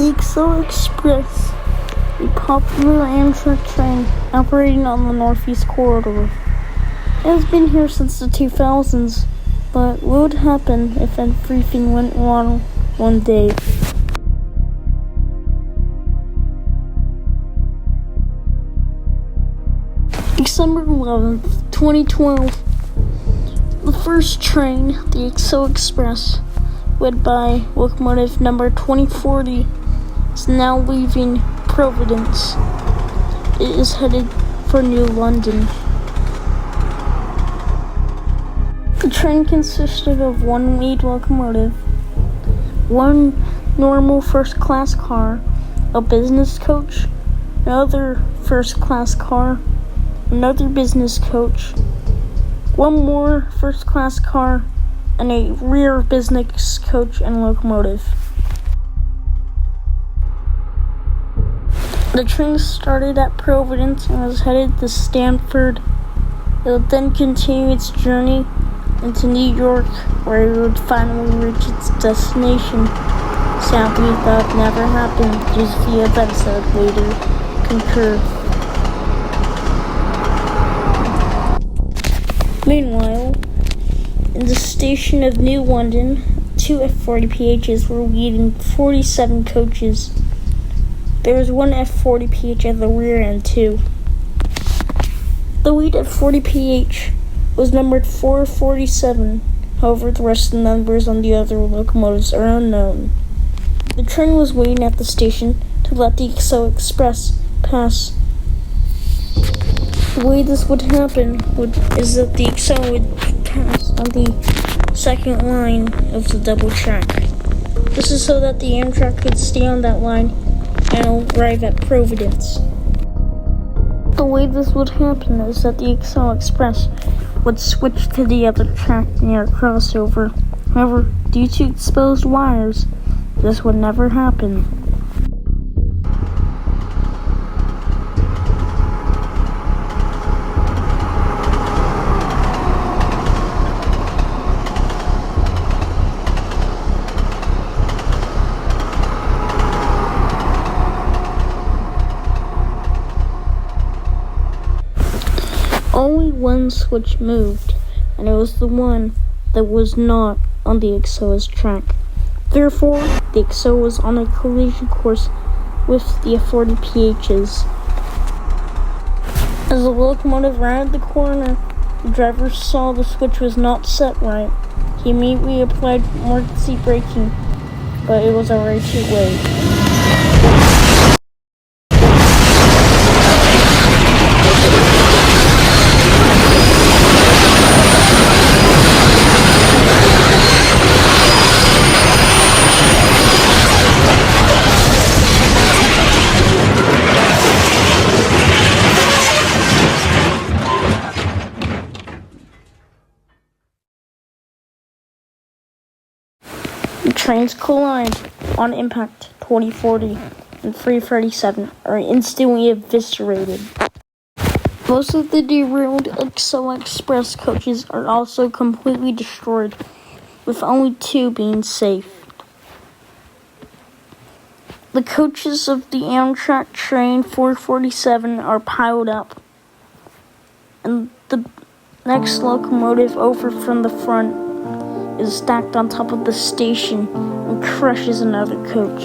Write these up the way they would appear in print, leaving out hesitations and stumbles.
The XO Express, a popular Amtrak train operating on the Northeast Corridor. It has been here since the 2000s, but what would happen if everything went wrong one day? December 11th, 2012, the first train, the XO Express, led by locomotive number 2040, is now leaving Providence. It is headed for New London. The train consisted of one lead locomotive, one normal first-class car, a business coach, another first-class car, another business coach, one more first-class car, and a rear business coach and locomotive. The train started at Providence and was headed to Stamford. It would then continue its journey into New York, where it would finally reach its destination. Sadly, that never happened due to the events that would later concur. Meanwhile, in the station of New London, two F40PHs were leading 47 coaches. There was one F40PH at the rear end, too. The lead F40PH was numbered 447, however the rest of the numbers on the other locomotives are unknown. The train was waiting at the station to let the XO Express pass. The way this would happen is that the XO would pass on the second line of the double track. This is so that the Amtrak could stay on that line and arrive at Providence. The way this would happen is that the XO Express would switch to the other track near a crossover. However, due to exposed wires, this would never happen. Only one switch moved, and it was the one that was not on the XO's track. Therefore, the XO was on a collision course with the F40PHs. As the locomotive rounded the corner, the driver saw the switch was not set right. He immediately applied emergency braking, but it was already too late. The trains collide. On impact, 2040 and 337 are instantly eviscerated. Most of the derailed XO Express coaches are also completely destroyed, with only two being safe. The coaches of the Amtrak train 447 are piled up, and the next locomotive over from the front is stacked on top of the station and crushes another coach.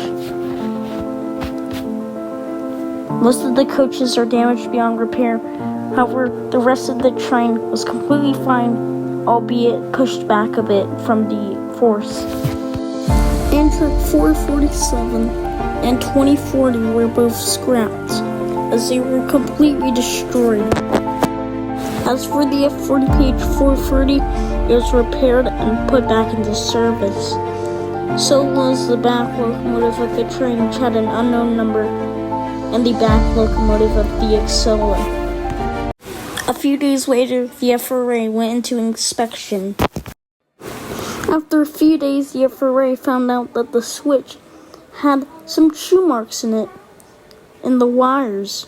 Most of the coaches are damaged beyond repair. However, the rest of the train was completely fine, albeit pushed back a bit from the force. Amtrak 447 and 2040 were both scrapped, as they were completely destroyed. As for the F40PH 430, it was repaired and put back into service. So was the back locomotive of the train, which had an unknown number, and the back locomotive of the XO. A few days later, the FRA went into inspection. After a few days, the FRA found out that the switch had some chew marks in it, in the wires.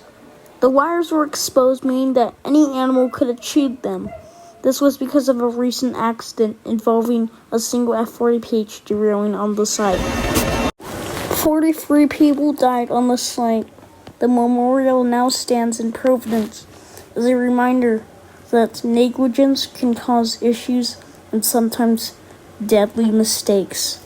The wires were exposed, meaning that any animal could have chewed them. This was because of a recent accident involving a single F40PH derailing on the site. 43 people died on the site. The memorial now stands in Providence as a reminder that negligence can cause issues and sometimes deadly mistakes.